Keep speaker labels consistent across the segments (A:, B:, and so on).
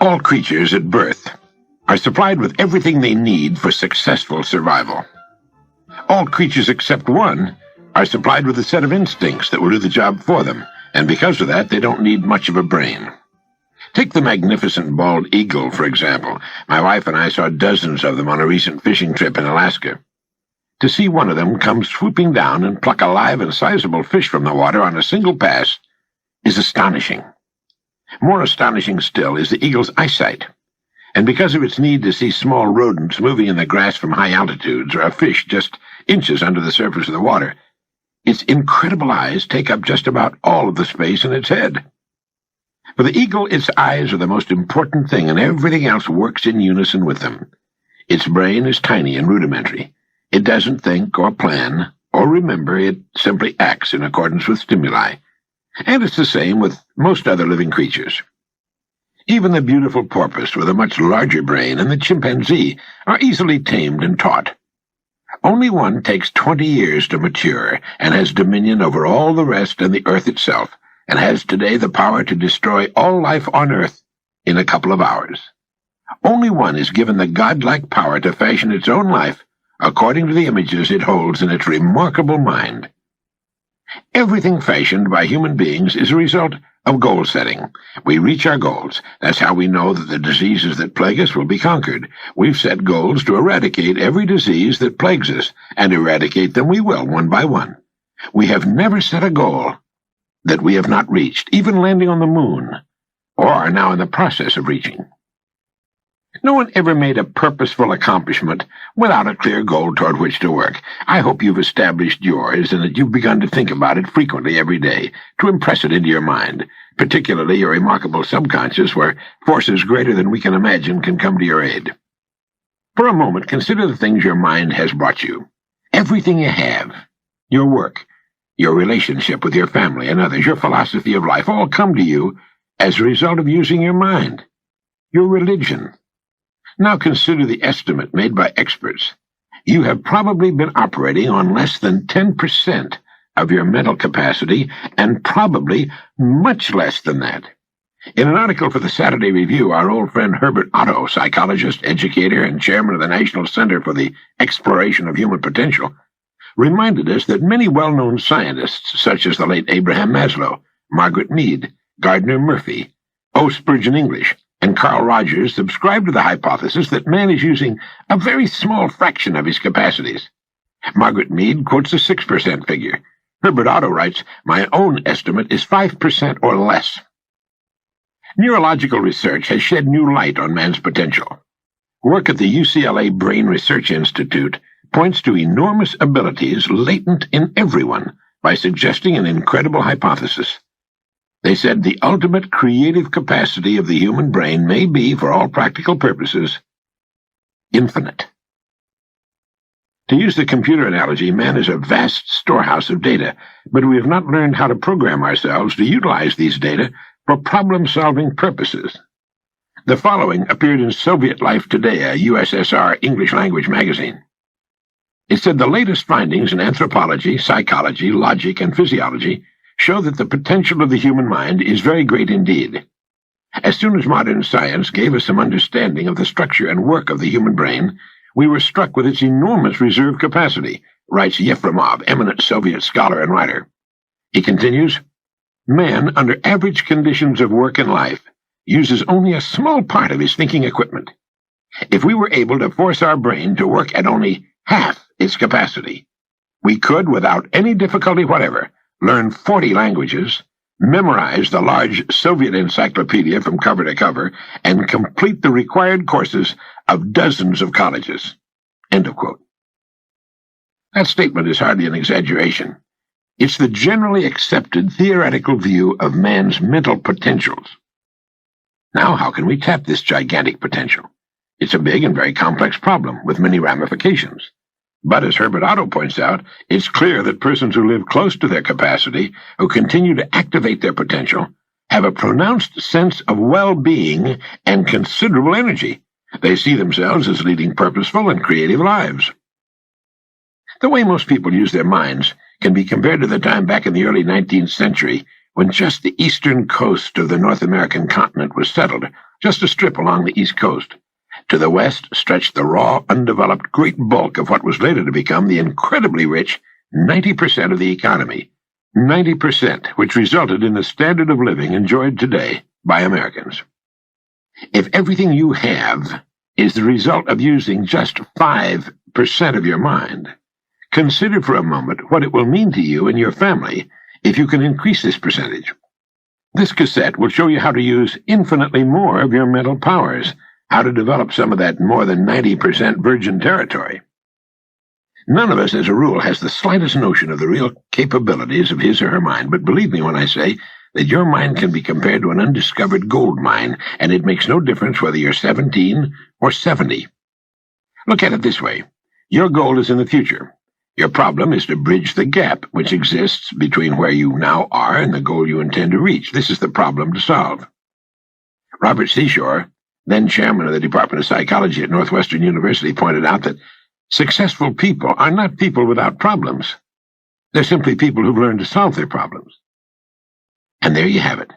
A: All creatures at birth are supplied with everything they need for successful survival. All creatures except one are supplied with a set of instincts that will do the job for them, and because of that, they don't need much of a brain. Take the magnificent bald eagle, for example. My wife and I saw dozens of them on a recent fishing trip in Alaska. To see one of them come swooping down and pluck a live and sizable fish from the water on a single pass is astonishing. More astonishing still is the eagle's eyesight. And because of its need to see small rodents moving in the grass from high altitudes or a fish just inches under the surface of the water, its incredible eyes take up just about all of the space in its head. For the eagle, its eyes are the most important thing, and everything else works in unison with them. Its brain is tiny and rudimentary. It doesn't think or plan or remember. It simply acts in accordance with stimuli. And it's the same with most other living creatures. Even the beautiful porpoise with a much larger brain and the chimpanzee are easily tamed and taught. Only one takes 20 years to mature and has dominion over all the rest and the earth itself, and has today the power to destroy all life on earth in a couple of hours. Only one is given the godlike power to fashion its own life according to the images it holds in its remarkable mind. Everything fashioned by human beings is a result of goal setting. We reach our goals. That's how we know that the diseases that plague us will be conquered. We've set goals to eradicate every disease that plagues us, and eradicate them we will, one by one. We have never set a goal that we have not reached, even landing on the moon, or are now in the process of reaching. No one ever made a purposeful accomplishment without a clear goal toward which to work. I hope you've established yours and that you've begun to think about it frequently every day, to impress it into your mind, particularly your remarkable subconscious, where forces greater than we can imagine can come to your aid. For a moment, consider the things your mind has brought you. Everything you have, your work, your relationship with your family and others, your philosophy of life, all come to you as a result of using your mind. Your religion. Now consider the estimate made by experts. You have probably been operating on less than 10% of your mental capacity, and probably much less than that. In an article for the Saturday Review, our old friend Herbert Otto, psychologist, educator, and chairman of the National Center for the Exploration of Human Potential, reminded us that many well-known scientists, such as the late Abraham Maslow, Margaret Mead, Gardner Murphy, O. Spurgeon English, and Carl Rogers, subscribe to the hypothesis that man is using a very small fraction of his capacities. Margaret Mead quotes a 6% figure. Herbert Otto writes, "My own estimate is 5% or less." Neurological research has shed new light on man's potential. Work at the UCLA Brain Research Institute points to enormous abilities latent in everyone by suggesting an incredible hypothesis. They said the ultimate creative capacity of the human brain may be, for all practical purposes, infinite. To use the computer analogy, man is a vast storehouse of data, but we have not learned how to program ourselves to utilize these data for problem-solving purposes. The following appeared in Soviet Life Today, a USSR English-language magazine. It said the latest findings in anthropology, psychology, logic, and physiology show that the potential of the human mind is very great indeed. As soon as modern science gave us some understanding of the structure and work of the human brain, we were struck with its enormous reserve capacity, writes Yefremov, eminent Soviet scholar and writer. He continues, "Man, under average conditions of work and life, uses only a small part of his thinking equipment. If we were able to force our brain to work at only half its capacity, we could, without any difficulty whatever, learn 40 languages, memorize the large Soviet encyclopedia from cover to cover, and complete the required courses of dozens of colleges." End of quote. That statement is hardly an exaggeration. It's the generally accepted theoretical view of man's mental potentials. Now, how can we tap this gigantic potential? It's a big and very complex problem with many ramifications. But as Herbert Otto points out, it's clear that persons who live close to their capacity, who continue to activate their potential, have a pronounced sense of well-being and considerable energy. They see themselves as leading purposeful and creative lives. The way most people use their minds can be compared to the time back in the early 19th century when just the eastern coast of the North American continent was settled, just a strip along the east coast. To the west stretched the raw, undeveloped great bulk of what was later to become the incredibly rich 90% of the economy. 90%, which resulted in the standard of living enjoyed today by Americans. If everything you have is the result of using just 5% of your mind, consider for a moment what it will mean to you and your family if you can increase this percentage. This cassette will show you how to use infinitely more of your mental powers, how to develop some of that more than 90% virgin territory. None of us, as a rule, has the slightest notion of the real capabilities of his or her mind, but believe me when I say that your mind can be compared to an undiscovered gold mine, and it makes no difference whether you're 17 or 70. Look at it this way. Your goal is in the future. Your problem is to bridge the gap which exists between where you now are and the goal you intend to reach. This is the problem to solve. Robert Seashore, then chairman of the Department of Psychology at Northwestern University, pointed out that successful people are not people without problems. They're simply people who've learned to solve their problems. And there you have it.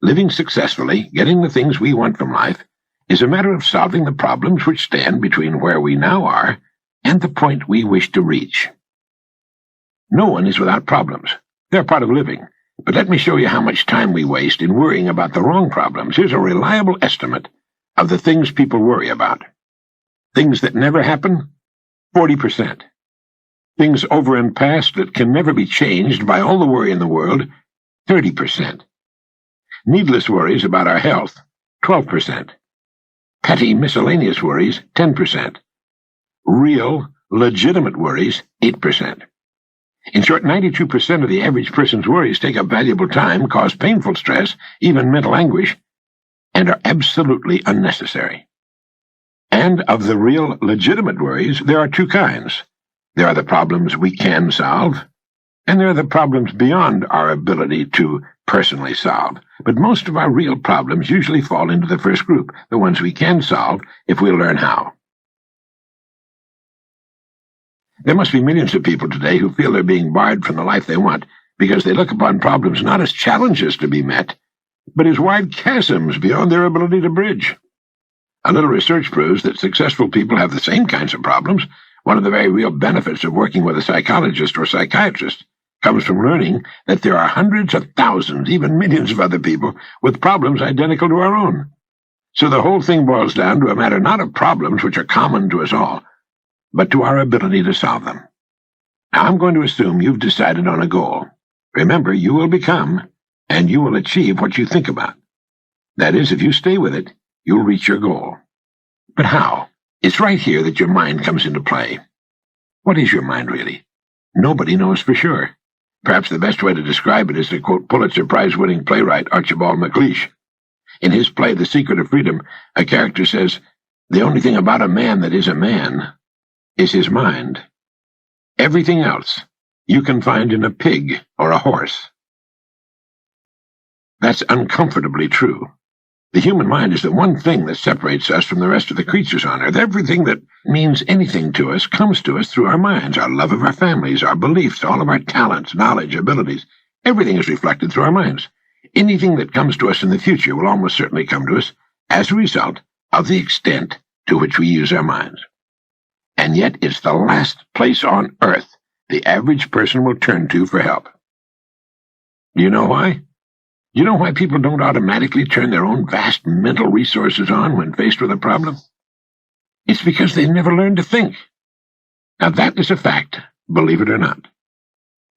A: Living successfully, getting the things we want from life, is a matter of solving the problems which stand between where we now are and the point we wish to reach. No one is without problems. They're part of living. But let me show you how much time we waste in worrying about the wrong problems. Here's a reliable estimate of the things people worry about. Things that never happen, 40%. Things over and past that can never be changed by all the worry in the world, 30%. Needless worries about our health, 12%. Petty miscellaneous worries, 10%. Real, legitimate worries, 8%. In short, 92% of the average person's worries take up valuable time, cause painful stress, even mental anguish, and are absolutely unnecessary. And of the real, legitimate worries, there are two kinds. There are the problems we can solve, and there are the problems beyond our ability to personally solve. But most of our real problems usually fall into the first group, the ones we can solve if we learn how. There must be millions of people today who feel they're being barred from the life they want because they look upon problems not as challenges to be met, but as wide chasms beyond their ability to bridge. A little research proves that successful people have the same kinds of problems. One of the very real benefits of working with a psychologist or psychiatrist comes from learning that there are hundreds of thousands, even millions of other people with problems identical to our own. So the whole thing boils down to a matter not of problems which are common to us all, but to our ability to solve them. Now, I'm going to assume you've decided on a goal. Remember, you will become, and you will achieve what you think about. That is, if you stay with it, you'll reach your goal. But how? It's right here that your mind comes into play. What is your mind, really? Nobody knows for sure. Perhaps the best way to describe it is to quote Pulitzer Prize-winning playwright Archibald MacLeish. In his play, The Secret of Freedom, a character says, "The only thing about a man that is a man is his mind. Everything else you can find in a pig or a horse." That's uncomfortably true. The human mind is the one thing that separates us from the rest of the creatures on Earth. Everything that means anything to us comes to us through our minds, our love of our families, our beliefs, all of our talents, knowledge, abilities. Everything is reflected through our minds. Anything that comes to us in the future will almost certainly come to us as a result of the extent to which we use our minds. And yet it's the last place on Earth the average person will turn to for help. Do you know why? Do you know why people don't automatically turn their own vast mental resources on when faced with a problem? It's because they've never learned to think. Now that is a fact, believe it or not.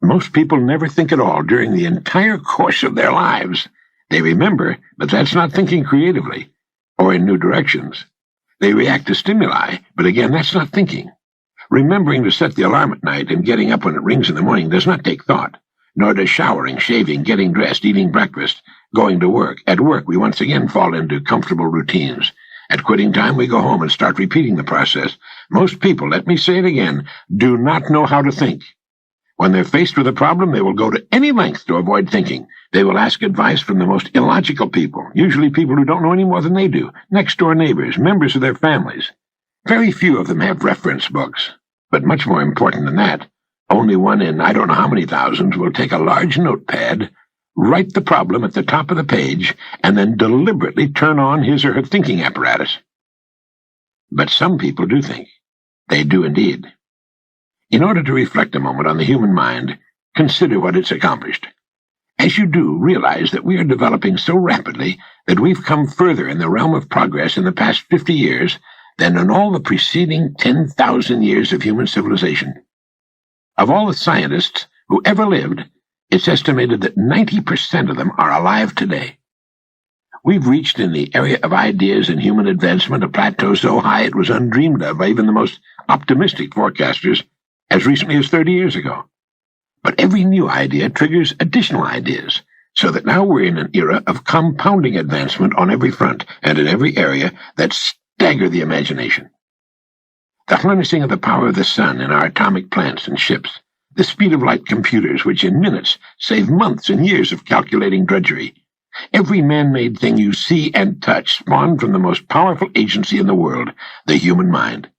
A: Most people never think at all during the entire course of their lives. They remember, but that's not thinking creatively or in new directions. They react to stimuli, but again, that's not thinking. Remembering to set the alarm at night and getting up when it rings in the morning does not take thought, nor does showering, shaving, getting dressed, eating breakfast, going to work. At work, we once again fall into comfortable routines. At quitting time, we go home and start repeating the process. Most people, let me say it again, do not know how to think. When they're faced with a problem, they will go to any length to avoid thinking. They will ask advice from the most illogical people, usually people who don't know any more than they do, next-door neighbors, members of their families. Very few of them have reference books. But much more important than that, only one in I don't know how many thousands will take a large notepad, write the problem at the top of the page, and then deliberately turn on his or her thinking apparatus. But some people do think. They do indeed. In order to reflect a moment on the human mind, consider what it's accomplished. As you do, realize that we are developing so rapidly that we've come further in the realm of progress in the past 50 years than in all the preceding 10,000 years of human civilization. Of all the scientists who ever lived, it's estimated that 90% of them are alive today. We've reached in the area of ideas and human advancement a plateau so high it was undreamed of by even the most optimistic forecasters as recently as 30 years ago. But every new idea triggers additional ideas, so that now we're in an era of compounding advancement on every front and in every area that stagger the imagination. The harnessing of the power of the sun in our atomic plants and ships, the speed of light computers which in minutes save months and years of calculating drudgery. Every man-made thing you see and touch spawned from the most powerful agency in the world, the human mind.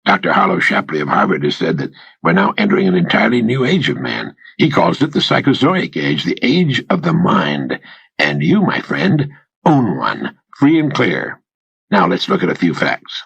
A: Dr. Harlow Shapley of Harvard has said that we're now entering an entirely new age of man. He calls it the Psychozoic age, the age of the mind. And you, my friend, own one, free and clear. Now let's look at a few facts.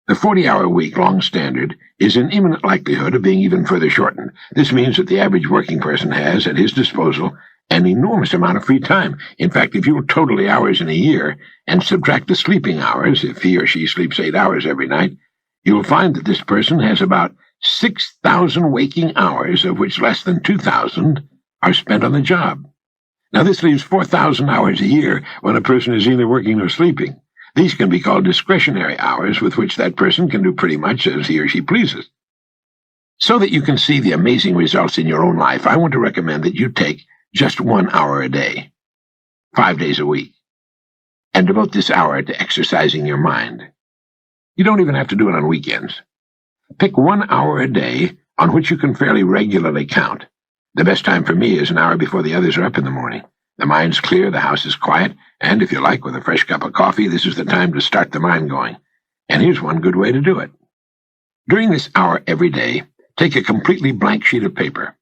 A: The 40-hour week long standard is in imminent likelihood of being even further shortened. This means that the average working person has at his disposal an enormous amount of free time. In fact, if you total the hours in a year and subtract the sleeping hours, if he or she sleeps 8 hours every night, you'll find that this person has about 6,000 waking hours, of which less than 2,000 are spent on the job. Now, this leaves 4,000 hours a year when a person is either working or sleeping. These can be called discretionary hours, with which that person can do pretty much as he or she pleases. So that you can see the amazing results in your own life, I want to recommend that you take just 1 hour a day, 5 days a week, and devote this hour to exercising your mind. You don't even have to do it on weekends. Pick 1 hour a day on which you can fairly regularly count. The best time for me is an hour before the others are up in the morning. The mind's clear, the house is quiet, and if you like, with a fresh cup of coffee, this is the time to start the mind going. And here's one good way to do it. During this hour every day, take a completely blank sheet of paper.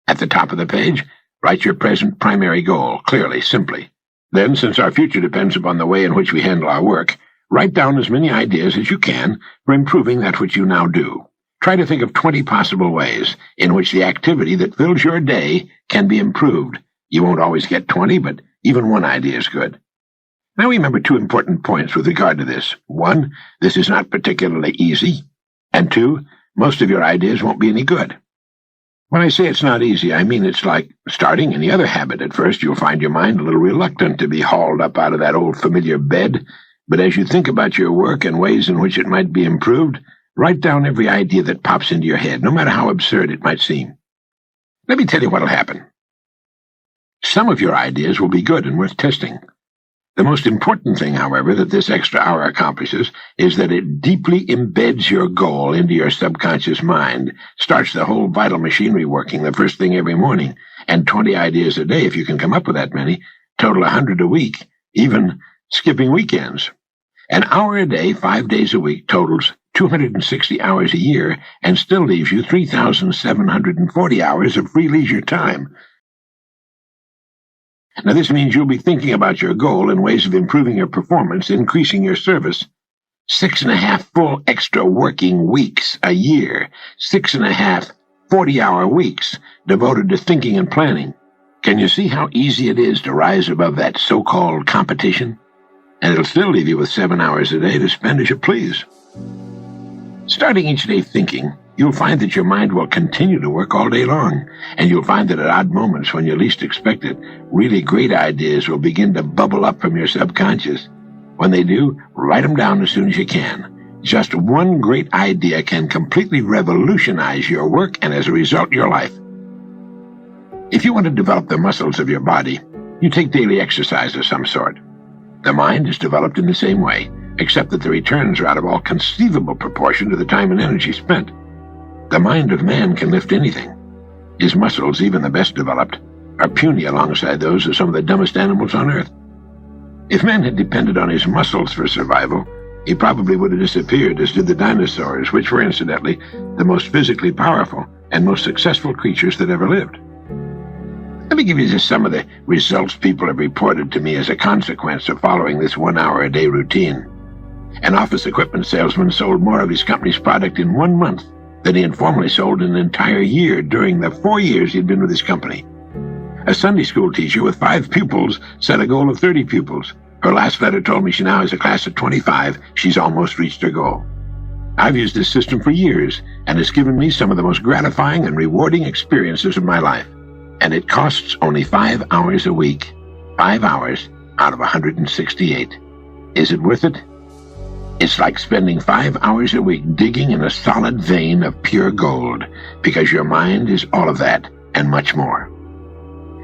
A: At the top of the page, write your present primary goal, clearly, simply. Then, since our future depends upon the way in which we handle our work, write down as many ideas as you can for improving that which you now do. Try to think of 20 possible ways in which the activity that fills your day can be improved. You won't always get 20, but even one idea is good. Now remember 2 important points with regard to this. 1, this is not particularly easy. And 2, most of your ideas won't be any good. When I say it's not easy, I mean it's like starting any other habit. At first, you'll find your mind a little reluctant to be hauled up out of that old familiar bed. But as you think about your work and ways in which it might be improved, write down every idea that pops into your head, no matter how absurd it might seem. Let me tell you what'll happen. Some of your ideas will be good and worth testing. The most important thing, however, that this extra hour accomplishes is that it deeply embeds your goal into your subconscious mind, starts the whole vital machinery working the first thing every morning, and 20 ideas a day, if you can come up with that many, total 100 a week, even skipping weekends. An hour a day, 5 days a week, totals 260 hours a year, and still leaves you 3,740 hours of free leisure time. Now, this means you'll be thinking about your goal and ways of improving your performance, increasing your service. 6.5 full extra working weeks a year, 6.5 40-hour weeks devoted to thinking and planning. Can you see how easy it is to rise above that so-called competition? And it'll still leave you with 7 hours a day to spend as you please. Starting each day thinking, you'll find that your mind will continue to work all day long, and you'll find that at odd moments when you least expect it, really great ideas will begin to bubble up from your subconscious. When they do, write them down as soon as you can. Just one great idea can completely revolutionize your work and, as a result, your life. If you want to develop the muscles of your body, you take daily exercise of some sort. The mind is developed in the same way, except that the returns are out of all conceivable proportion to the time and energy spent. The mind of man can lift anything. His muscles, even the best developed, are puny alongside those of some of the dumbest animals on earth. If man had depended on his muscles for survival, he probably would have disappeared, as did the dinosaurs, which were, incidentally, the most physically powerful and most successful creatures that ever lived. Let me give you just some of the results people have reported to me as a consequence of following this 1 hour a day routine. An office equipment salesman sold more of his company's product in 1 month than he had formerly sold in an entire year during the 4 years he'd been with his company. A Sunday school teacher with 5 pupils set a goal of 30 pupils. Her last letter told me she now has a class of 25. She's almost reached her goal. I've used this system for years, and it's given me some of the most gratifying and rewarding experiences of my life. And it costs only 5 hours a week. 5 hours out of 168. Is it worth it? It's like spending 5 hours a week digging in a solid vein of pure gold, because your mind is all of that and much more.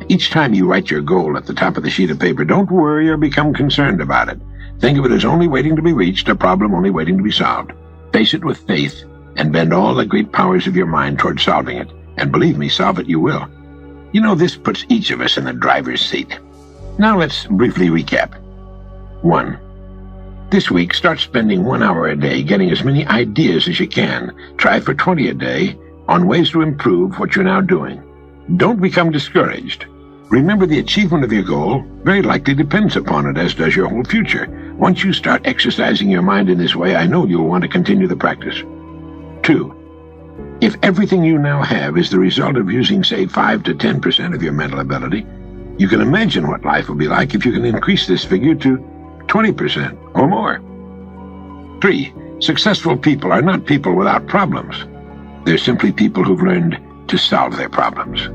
A: Each time you write your goal at the top of the sheet of paper, don't worry or become concerned about it. Think of it as only waiting to be reached, a problem only waiting to be solved. Face it with faith and bend all the great powers of your mind toward solving it. And believe me, solve it you will. You know, this puts each of us in the driver's seat. Now let's briefly recap. 1. This week, start spending 1 hour a day getting as many ideas as you can. Try for 20 a day on ways to improve what you're now doing. Don't become discouraged. Remember, the achievement of your goal very likely depends upon it, as does your whole future. Once you start exercising your mind in this way, I know you'll want to continue the practice. 2. If everything you now have is the result of using, say, 5 to 10% of your mental ability, you can imagine what life will be like if you can increase this figure to 20% or more. 3. Successful people are not people without problems. They're simply people who've learned to solve their problems.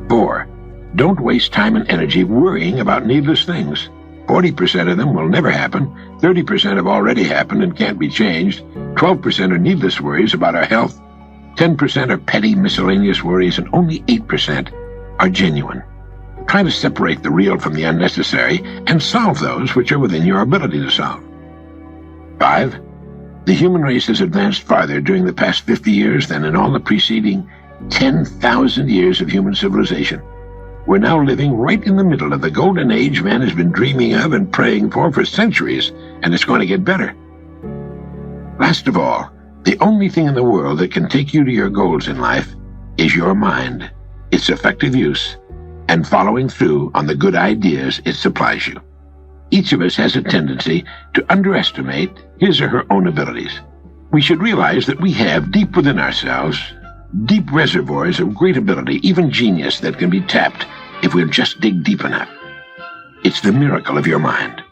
A: 4. Don't waste time and energy worrying about needless things. 40% of them will never happen, 30% have already happened and can't be changed, 12% are needless worries about our health, 10% are petty miscellaneous worries, and only 8% are genuine. Try to separate the real from the unnecessary and solve those which are within your ability to solve. 5. The human race has advanced farther during the past 50 years than in all the preceding 10,000 years of human civilization. We're now living right in the middle of the golden age man has been dreaming of and praying for centuries, and it's going to get better. Last of all, the only thing in the world that can take you to your goals in life is your mind, its effective use, and following through on the good ideas it supplies you. Each of us has a tendency to underestimate his or her own abilities. We should realize that we have deep within ourselves deep reservoirs of great ability, even genius, that can be tapped if we'll just dig deep enough. It's the miracle of your mind.